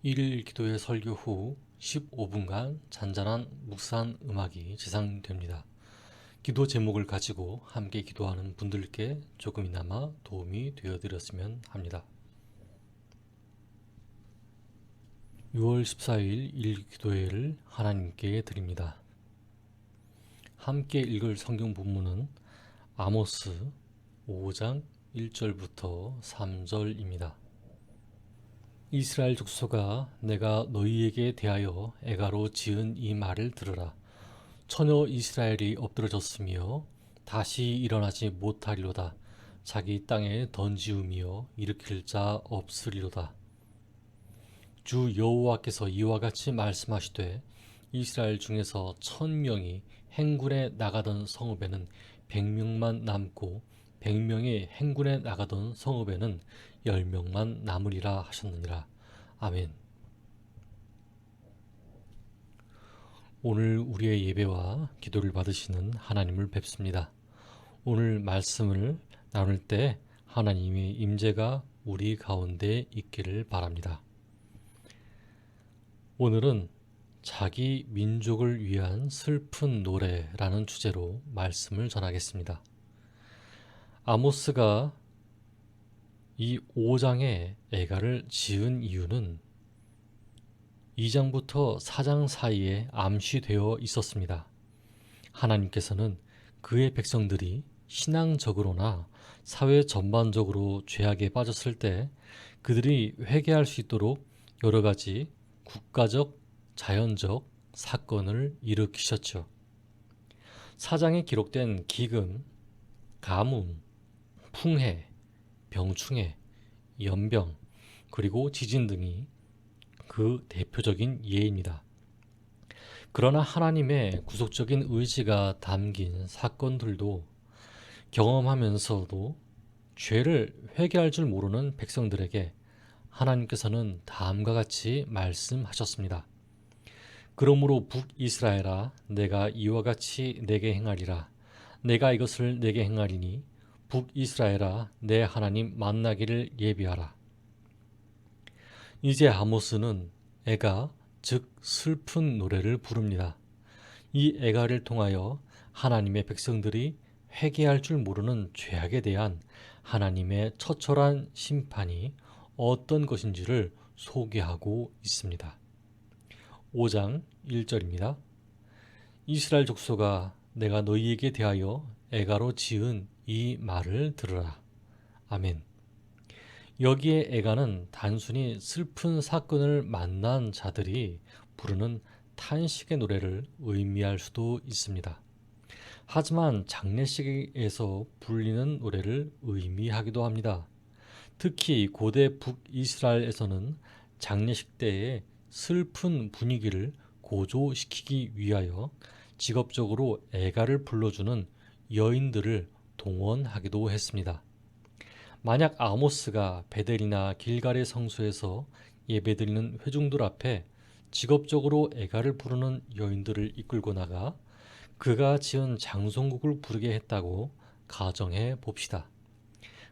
1일 기도회 설교 후 15분간 잔잔한 묵상 음악이 지상됩니다. 기도 제목을 가지고 함께 기도하는 분들께 조금이나마 도움이 되어드렸으면 합니다. 6월 14일 1일 기도회를 하나님께 드립니다. 함께 읽을 성경 본문은 아모스 5장 1절부터 3절입니다. 이스라엘 족속아, 내가 너희에게 대하여 애가로 지은 이 말을 들으라. 처녀 이스라엘이 엎드러졌으며 다시 일어나지 못하리로다. 자기 땅에 던지우며 일으킬 자 없으리로다. 주 여호와께서 이와 같이 말씀하시되, 이스라엘 중에서 1000명이 행군에 나가던 성읍에는 100명만 남고 100명이 행군에 나가던 성읍에는 10명만 남으리라 하셨느니라. 아멘. 오늘 우리의 예배와 기도를 받으시는 하나님을 뵙습니다. 오늘 말씀을 나눌 때 하나님의 임재가 우리 가운데 있기를 바랍니다. 오늘은 자기 민족을 위한 슬픈 노래라는 주제로 말씀을 전하겠습니다. 아모스가 이 5장의 애가를 지은 이유는 2장부터 4장 사이에 암시되어 있었습니다. 하나님께서는 그의 백성들이 신앙적으로나 사회 전반적으로 죄악에 빠졌을 때 그들이 회개할 수 있도록 여러 가지 국가적, 자연적 사건을 일으키셨죠. 4장에 기록된 기근, 가뭄, 풍해, 병충해, 연병, 그리고 지진 등이 그 대표적인 예입니다. 그러나 하나님의 구속적인 의지가 담긴 사건들도 경험하면서도 죄를 회개할 줄 모르는 백성들에게 하나님께서는 다음과 같이 말씀하셨습니다. 그러므로 북이스라엘아, 내가 이와 같이 내게 행하리라. 내가 이것을 내게 행하리니 북이스라엘아, 내 하나님 만나기를 예비하라. 이제 아모스는 애가, 즉 슬픈 노래를 부릅니다. 이 애가를 통하여 하나님의 백성들이 회개할 줄 모르는 죄악에 대한 하나님의 처철한 심판이 어떤 것인지를 소개하고 있습니다. 5장 1절입니다. 이스라엘 족속아, 내가 너희에게 대하여 애가로 지은 이 말을 들으라. 아멘. 여기에 애가는 단순히 슬픈 사건을 만난 자들이 부르는 탄식의 노래를 의미할 수도 있습니다. 하지만 장례식에서 불리는 노래를 의미하기도 합니다. 특히 고대 북이스라엘에서는 장례식 때의 슬픈 분위기를 고조시키기 위하여 직업적으로 애가를 불러주는 여인들을 동원하기도 했습니다. 만약 아모스가 베델이나 길갈의 성소에서 예배드리는 회중들 앞에 직업적으로 애가를 부르는 여인들을 이끌고 나가 그가 지은 장송곡을 부르게 했다고 가정해 봅시다.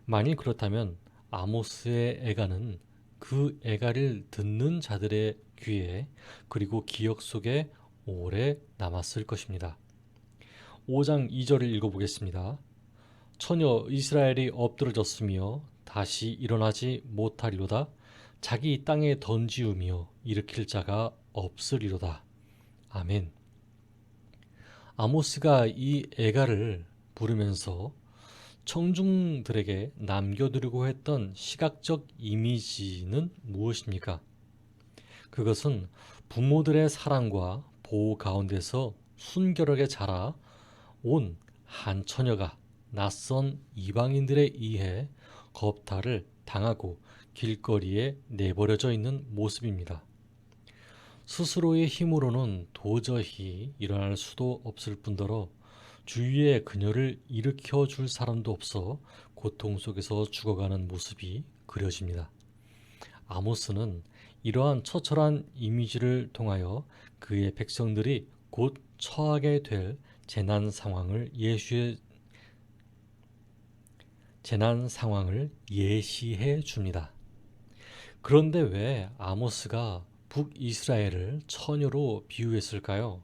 만일 그렇다면 아모스의 애가는 그 애가를 듣는 자들의 귀에 그리고 기억 속에 오래 남았을 것입니다. 5장 2절을 읽어보겠습니다. 처녀 이스라엘이 엎드러졌으며 다시 일어나지 못하리로다. 자기 땅에 던지우며 일으킬 자가 없으리로다. 아멘. 아모스가 이 애가를 부르면서 청중들에게 남겨두려고 했던 시각적 이미지는 무엇입니까? 그것은 부모들의 사랑과 보호 가운데서 순결하게 자라 온 한 처녀가 낯선 이방인들에 의해 겁탈을 당하고 길거리에 내버려져 있는 모습입니다. 스스로의 힘으로는 도저히 일어날 수도 없을 뿐더러 주위에 그녀를 일으켜 줄 사람도 없어 고통 속에서 죽어가는 모습이 그려집니다. 아모스는 이러한 처철한 이미지를 통하여 그의 백성들이 곧 처하게 될 재난 상황을 예시해 줍니다. 그런데 왜 아모스가 북이스라엘을 처녀로 비유했을까요?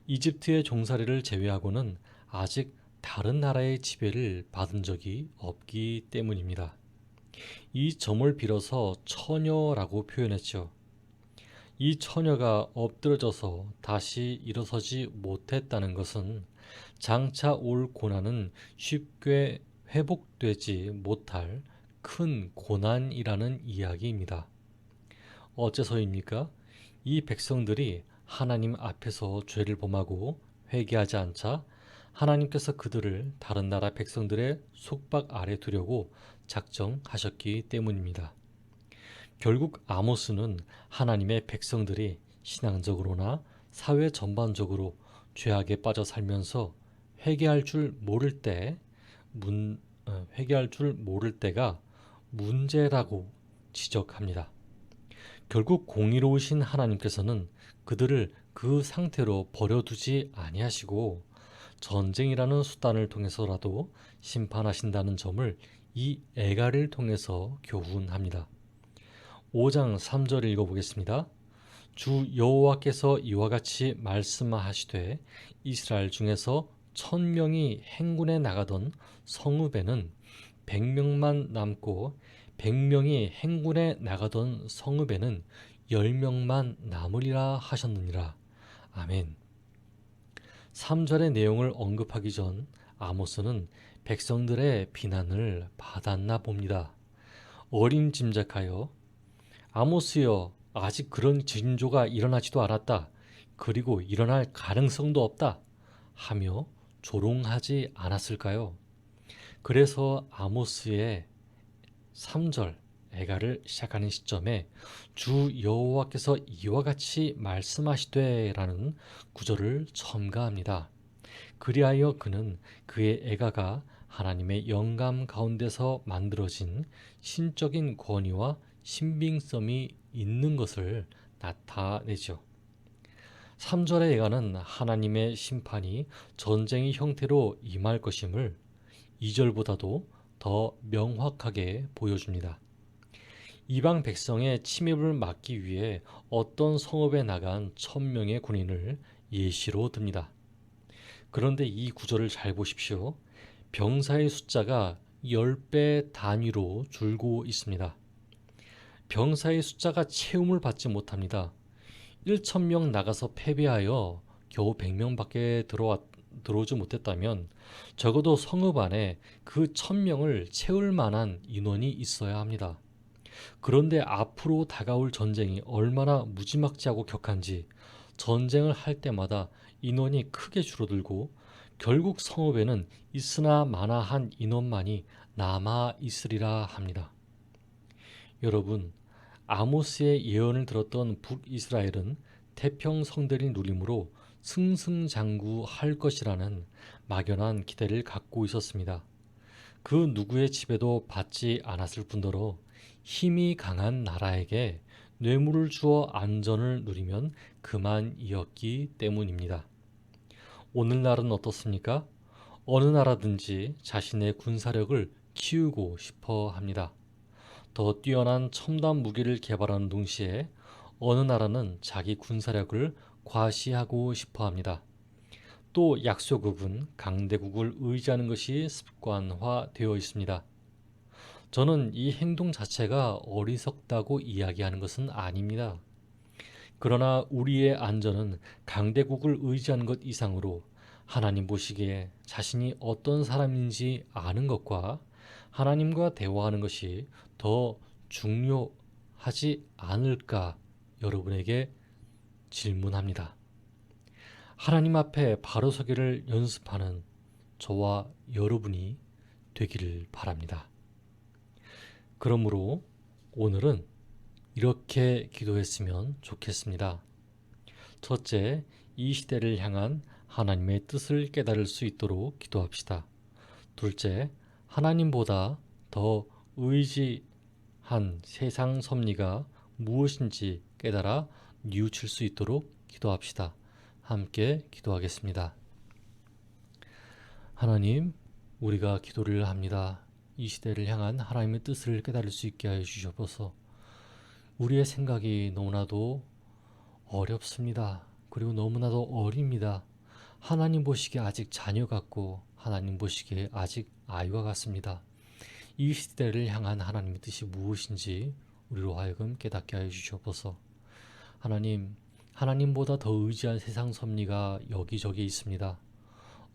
이집트의 종살이를 제외하고는 아직 다른 나라의 지배를 받은 적이 없기 때문입니다. 이 점을 빌어서 처녀라고 표현했죠. 이 처녀가 엎드러져서 다시 일어서지 못했다는 것은 장차 올 고난은 쉽게 회복되지 못할 큰 고난이라는 이야기입니다. 어째서입니까? 이 백성들이 하나님 앞에서 죄를 범하고 회개하지 않자 하나님께서 그들을 다른 나라 백성들의 속박 아래 두려고 작정하셨기 때문입니다. 결국 아모스는 하나님의 백성들이 신앙적으로나 사회 전반적으로 죄악에 빠져 살면서 회개할 줄 모를 때 회개할 줄 모를 때가 문제라고 지적합니다. 결국 공의로우신 하나님께서는 그들을 그 상태로 버려두지 아니하시고 전쟁이라는 수단을 통해서라도 심판하신다는 점을 이 애가를 통해서 교훈합니다. 5장 3절 읽어보겠습니다. 주 여호와께서 이와 같이 말씀하시되 이스라엘 중에서 1000명이 행군에 나가던 성읍에는 100명만 남고 100명이 행군에 나가던 성읍에는 10명만 남으리라 하셨느니라. 아멘. 3절의 내용을 언급하기 전 아모스는 백성들의 비난을 받았나 봅니다. 어림짐작하여 아모스여, 아직 그런 징조가 일어나지도 않았다. 그리고 일어날 가능성도 없다. 하며 조롱하지 않았을까요? 그래서 아모스의 3절 애가를 시작하는 시점에 주 여호와께서 이와 같이 말씀하시되라는 구절을 첨가합니다. 그리하여 그는 그의 애가가 하나님의 영감 가운데서 만들어진 신적인 권위와 신빙성이 있는 것을 나타내죠. 3절의 애가는 하나님의 심판이 전쟁의 형태로 임할 것임을 2절보다도 더 명확하게 보여줍니다. 이방 백성의 침입을 막기 위해 어떤 성읍에 나간 1000명의 군인을 예시로 듭니다. 그런데 이 구절을 잘 보십시오. 병사의 숫자가 10배 단위로 줄고 있습니다. 병사의 숫자가 채움을 받지 못합니다. 1000명 나가서 패배하여 겨우 100명밖에 들어오지 못했다면 적어도 성읍 안에 그 1000명을 채울 만한 인원이 있어야 합니다. 그런데 앞으로 다가올 전쟁이 얼마나 무지막지하고 격한지 전쟁을 할 때마다 인원이 크게 줄어들고 결국 성읍에는 있으나 마나한 인원만이 남아 있으리라 합니다. 여러분, 아모스의 예언을 들었던 북이스라엘은 태평성대를 누림으로 승승장구할 것이라는 막연한 기대를 갖고 있었습니다. 그 누구의 지배도 받지 않았을 뿐더러 힘이 강한 나라에게 뇌물을 주어 안전을 누리면 그만이었기 때문입니다. 오늘날은 어떻습니까? 어느 나라든지 자신의 군사력을 키우고 싶어 합니다. 더 뛰어난 첨단 무기를 개발하는 동시에 어느 나라는 자기 군사력을 과시하고 싶어 합니다. 또 약소국은 강대국을 의지하는 것이 습관화되어 있습니다. 저는 이 행동 자체가 어리석다고 이야기하는 것은 아닙니다. 그러나 우리의 안전은 강대국을 의지하는 것 이상으로 하나님 보시기에 자신이 어떤 사람인지 아는 것과 하나님과 대화하는 것이 더 중요하지 않을까 여러분에게 질문합니다. 하나님 앞에 바로 서기를 연습하는 저와 여러분이 되기를 바랍니다. 그러므로 오늘은 이렇게 기도했으면 좋겠습니다. 첫째, 이 시대를 향한 하나님의 뜻을 깨달을 수 있도록 기도합시다. 둘째, 하나님보다 더 의지한 세상 섭리가 무엇인지 깨달아 뉘우칠 수 있도록 기도합시다. 함께 기도하겠습니다. 하나님, 우리가 기도를 합니다. 이 시대를 향한 하나님의 뜻을 깨달을 수 있게 하여 주시옵소서. 우리의 생각이 너무나도 어렵습니다. 그리고 너무나도 어립니다. 하나님 보시기에 아직 자녀 같고 하나님 보시기에 아직 아이와 같습니다. 이 시대를 향한 하나님의 뜻이 무엇인지 우리로 하여금 깨닫게 하여 주시옵소서. 하나님보다 더 의지한 세상 섭리가 여기저기 있습니다.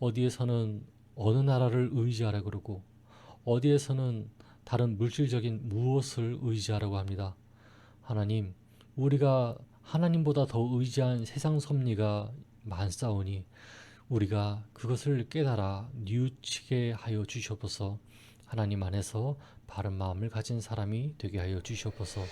어디에서는 어느 나라를 의지하라 그러고 어디에서는 다른 물질적인 무엇을 의지하라고 합니다. 하나님, 우리가 하나님보다 더 의지한 세상 섭리가 많사오니 우리가 그것을 깨달아 뉘우치게 하여 주시옵소서. 하나님 안에서 바른 마음을 가진 사람이 되게 하여 주시옵소서.